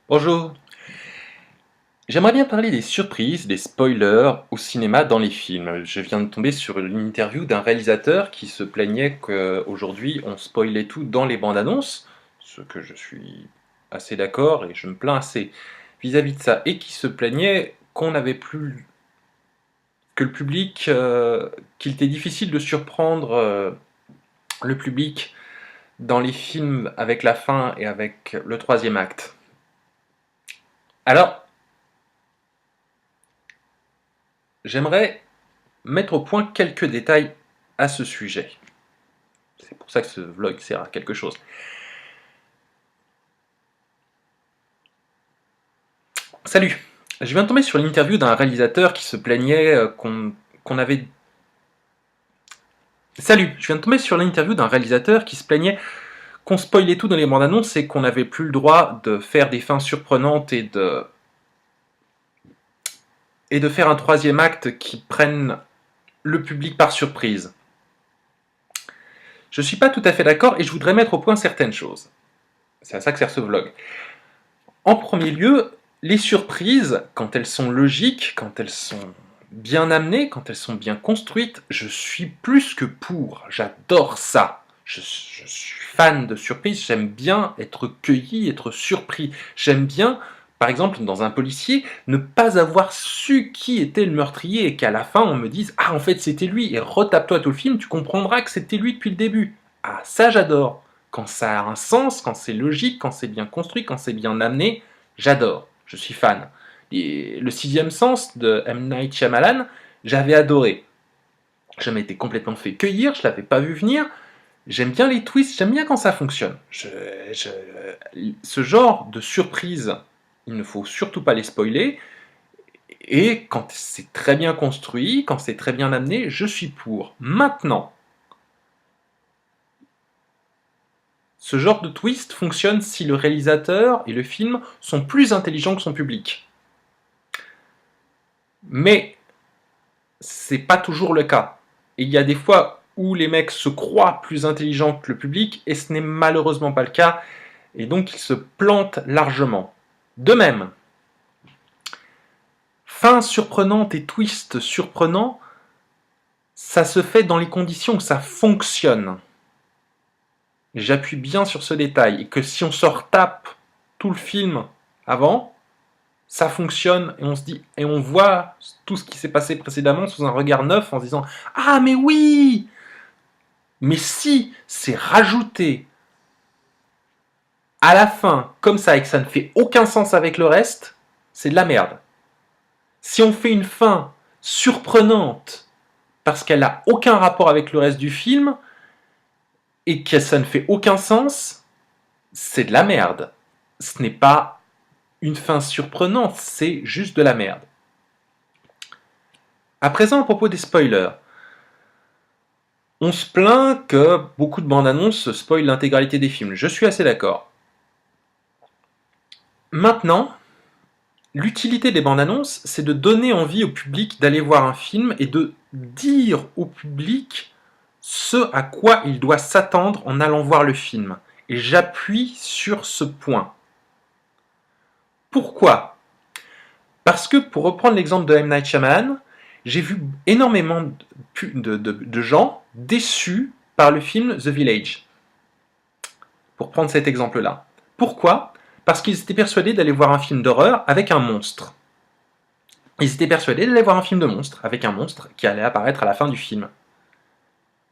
Bonjour. J'aimerais bien parler des surprises, des spoilers au cinéma dans les films. Je viens de tomber sur une interview d'un réalisateur qui se plaignait qu'aujourd'hui on spoilait tout dans les bandes annonces, ce que je suis assez d'accord et je me plains assez vis-à-vis de ça, et qui se plaignait qu'on n'avait plus que le public, qu'il était difficile de surprendre le public dans les films avec la fin et avec le troisième acte. Alors, j'aimerais mettre au point quelques détails à ce sujet. C'est pour ça que ce vlog sert à quelque chose. Salut. Je viens de tomber sur l'interview d'un réalisateur qui se plaignait qu'on avait... Salut. Je viens de tomber sur l'interview d'un réalisateur qui se plaignait qu'on spoilait tout dans les bandes annonces et qu'on n'avait plus le droit de faire des fins surprenantes et de faire un troisième acte qui prenne le public par surprise. Je suis pas tout à fait d'accord et je voudrais mettre au point certaines choses. C'est à ça que sert ce vlog. En premier lieu, les surprises, quand elles sont logiques, quand elles sont bien amenées, quand elles sont bien construites, je suis plus que pour. J'adore ça. Je suis fan de surprises, j'aime bien être cueilli, être surpris. J'aime bien, par exemple, dans un policier, ne pas avoir su qui était le meurtrier et qu'à la fin on me dise « Ah, en fait c'était lui » et retape-toi tout le film, tu comprendras que c'était lui depuis le début. Ah, ça j'adore. Quand ça a un sens, quand c'est logique, quand c'est bien construit, quand c'est bien amené, j'adore, je suis fan. Et le sixième sens de M. Night Shyamalan, j'avais adoré. Je m'étais complètement fait cueillir, je l'avais pas vu venir. J'aime bien les twists, j'aime bien quand ça fonctionne. Ce genre de surprise, il ne faut surtout pas les spoiler. Et quand c'est très bien construit, quand c'est très bien amené, je suis pour. Maintenant, ce genre de twist fonctionne si le réalisateur et le film sont plus intelligents que son public. Mais c'est pas toujours le cas. Et il y a des fois où les mecs se croient plus intelligents que le public, et ce n'est malheureusement pas le cas, et donc ils se plantent largement. De même, fin surprenante et twist surprenant, ça se fait dans les conditions où ça fonctionne. J'appuie bien sur ce détail, et que si on se retape tout le film avant, ça fonctionne et on se dit et on voit tout ce qui s'est passé précédemment sous un regard neuf en se disant ah mais oui, mais si c'est rajouté à la fin comme ça et que ça ne fait aucun sens avec le reste, c'est de la merde. Si on fait une fin surprenante parce qu'elle n'a aucun rapport avec le reste du film et que ça ne fait aucun sens, c'est de la merde. Ce n'est pas une fin surprenante, c'est juste de la merde. À présent, à propos des spoilers. On se plaint que beaucoup de bandes annonces spoilent l'intégralité des films. Je suis assez d'accord. Maintenant, l'utilité des bandes annonces, c'est de donner envie au public d'aller voir un film et de dire au public ce à quoi il doit s'attendre en allant voir le film. Et j'appuie sur ce point. Pourquoi ? Parce que, pour reprendre l'exemple de M. Night Shyamalan, j'ai vu énormément de gens déçus par le film The Village. Pour prendre cet exemple-là. Pourquoi ? Parce qu'ils étaient persuadés d'aller voir un film d'horreur avec un monstre. Ils étaient persuadés d'aller voir un film de monstre avec un monstre qui allait apparaître à la fin du film.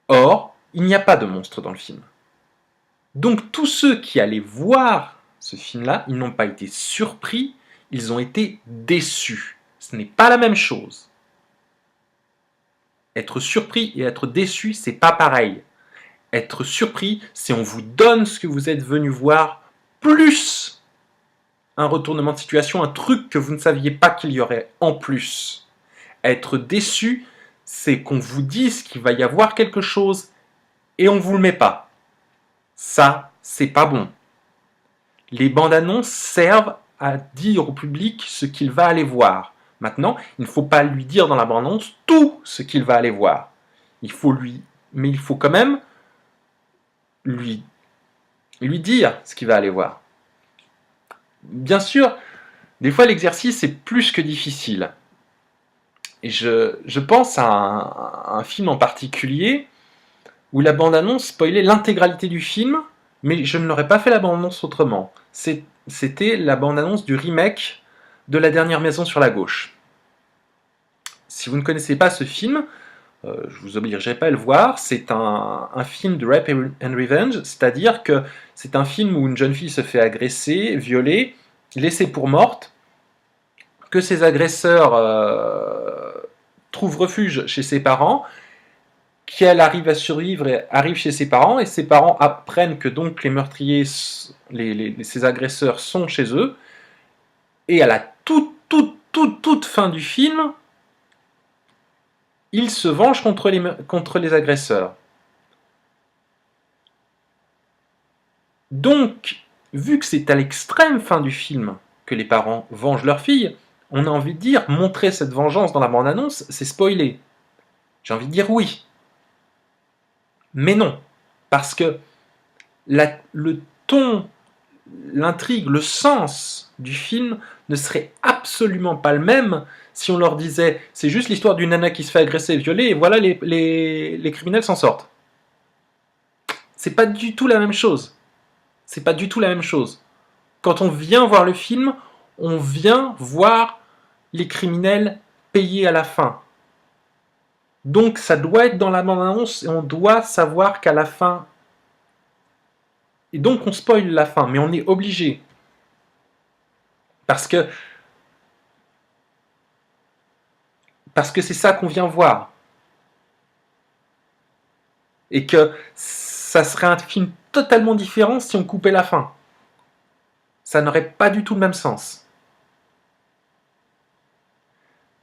Or, il n'y a pas de monstre dans le film. Donc tous ceux qui allaient voir ce film-là, ils n'ont pas été surpris, ils ont été déçus. Ce n'est pas la même chose. Être surpris et être déçu, c'est pas pareil. Être surpris, c'est on vous donne ce que vous êtes venu voir, plus un retournement de situation, un truc que vous ne saviez pas qu'il y aurait en plus. Être déçu, c'est qu'on vous dise qu'il va y avoir quelque chose et on ne vous le met pas. Ça, c'est pas bon. Les bandes annonces servent à dire au public ce qu'il va aller voir. Maintenant, il ne faut pas lui dire dans la bande annonce tout ce qu'il va aller voir. Mais il faut quand même lui dire ce qu'il va aller voir. bien sûr, des fois l'exercice est plus que difficile. Et je pense à un film en particulier où la bande-annonce spoilait l'intégralité du film, mais je ne l'aurais pas fait la bande-annonce autrement. C'était la bande-annonce du remake de La Dernière Maison sur la Gauche. Si vous ne connaissez pas ce film, je vous obligerai pas à le voir, c'est un film de Rape and Revenge, c'est-à-dire que c'est un film où une jeune fille se fait agresser, violer, laissée pour morte, que ses agresseurs trouvent refuge chez ses parents, qu'elle arrive à survivre et arrive chez ses parents, et ses parents apprennent que donc les meurtriers, ses agresseurs sont chez eux, et à la toute fin du film, ils se vengent contre les agresseurs. Donc, vu que c'est à l'extrême fin du film que les parents vengent leur fille, on a envie de dire, montrer cette vengeance dans la bande-annonce, c'est spoiler. J'ai envie de dire oui. Mais non. Parce que le ton, l'intrigue, le sens du film ne serait absolument pas le même si on leur disait c'est juste l'histoire d'une nana qui se fait agresser et violer et voilà les criminels s'en sortent. C'est pas du tout la même chose. C'est pas du tout la même chose. Quand on vient voir le film, on vient voir les criminels payés à la fin. Donc ça doit être dans la bande-annonce et on doit savoir qu'à la fin... Et donc on spoil la fin, mais on est obligé. Parce que c'est ça qu'on vient voir. Et que ça serait un film totalement différent si on coupait la fin. Ça n'aurait pas du tout le même sens.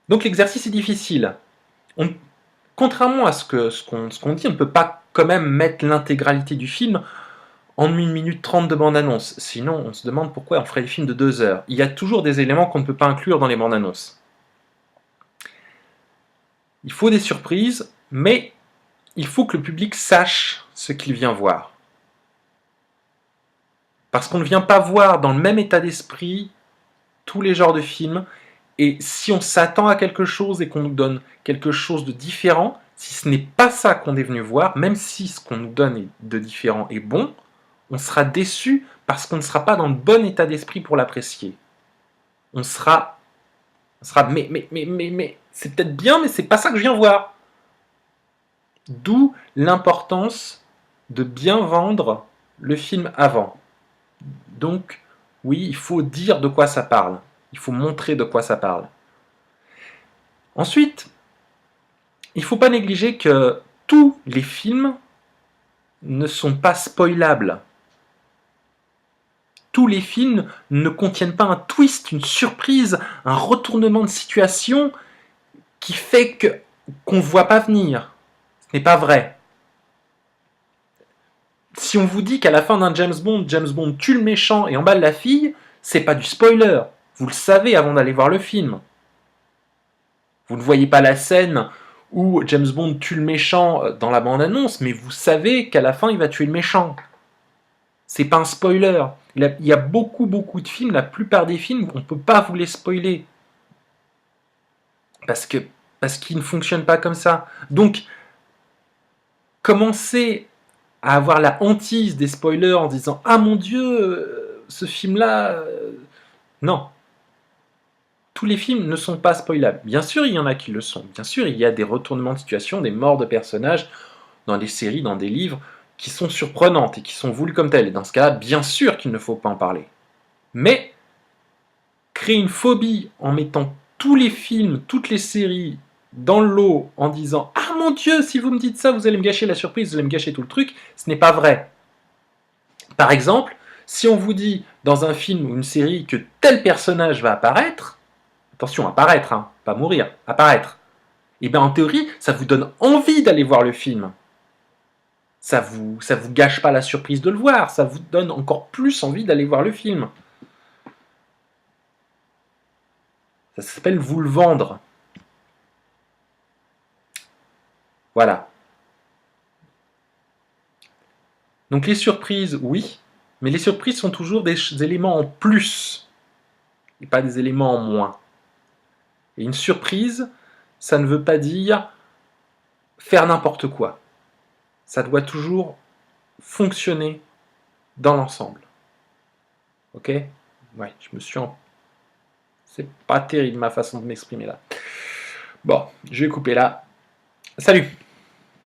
Donc l'exercice est difficile. Contrairement à ce qu'on dit, on ne peut pas quand même mettre l'intégralité du film en 1 minute 30 de bande-annonce. Sinon, on se demande pourquoi on ferait des films de 2 heures. Il y a toujours des éléments qu'on ne peut pas inclure dans les bandes-annonces. Il faut des surprises, mais il faut que le public sache ce qu'il vient voir. Parce qu'on ne vient pas voir dans le même état d'esprit tous les genres de films, et si on s'attend à quelque chose et qu'on nous donne quelque chose de différent, si ce n'est pas ça qu'on est venu voir, même si ce qu'on nous donne de différent est bon, on sera déçu parce qu'on ne sera pas dans le bon état d'esprit pour l'apprécier. On sera mais, c'est peut-être bien, mais c'est pas ça que je viens voir. D'où l'importance de bien vendre le film avant. Donc, oui, il faut dire de quoi ça parle. Il faut montrer de quoi ça parle. Ensuite, il ne faut pas négliger que tous les films ne sont pas spoilables. Tous les films ne contiennent pas un twist, une surprise, un retournement de situation qui fait qu'on ne voit pas venir. Ce n'est pas vrai. Si on vous dit qu'à la fin d'un James Bond tue le méchant et emballe la fille, c'est pas du spoiler. Vous le savez avant d'aller voir le film. Vous ne voyez pas la scène où James Bond tue le méchant dans la bande-annonce, mais vous savez qu'à la fin, il va tuer le méchant. C'est pas un spoiler. Il y a beaucoup de films, la plupart des films, on ne peut pas vous les spoiler. Parce qu'ils ne fonctionnent pas comme ça. Donc, commencez à avoir la hantise des spoilers en disant « Ah mon Dieu, ce film-là... Non. Tous les films ne sont pas spoilables. Bien sûr, il y en a qui le sont. Bien sûr, il y a des retournements de situation, des morts de personnages dans des séries, dans des livres, qui sont surprenantes et qui sont voulues comme telles. Et dans ce cas-là, bien sûr qu'il ne faut pas en parler. Mais créer une phobie en mettant tous les films, toutes les séries dans le lot en disant « Ah mon Dieu, si vous me dites ça, vous allez me gâcher la surprise, vous allez me gâcher tout le truc », ce n'est pas vrai. Par exemple, si on vous dit dans un film ou une série que tel personnage va apparaître, attention, apparaître, hein, pas mourir, apparaître, et bien en théorie, ça vous donne envie d'aller voir le film. Ça vous gâche pas la surprise de le voir, ça vous donne encore plus envie d'aller voir le film. Ça s'appelle vous le vendre. Voilà. Donc les surprises, oui, mais les surprises sont toujours des éléments en plus et pas des éléments en moins. Et une surprise, ça ne veut pas dire faire n'importe quoi. Ça doit toujours fonctionner dans l'ensemble. Ok? Ouais, c'est pas terrible ma façon de m'exprimer là. Bon, je vais couper là. Salut!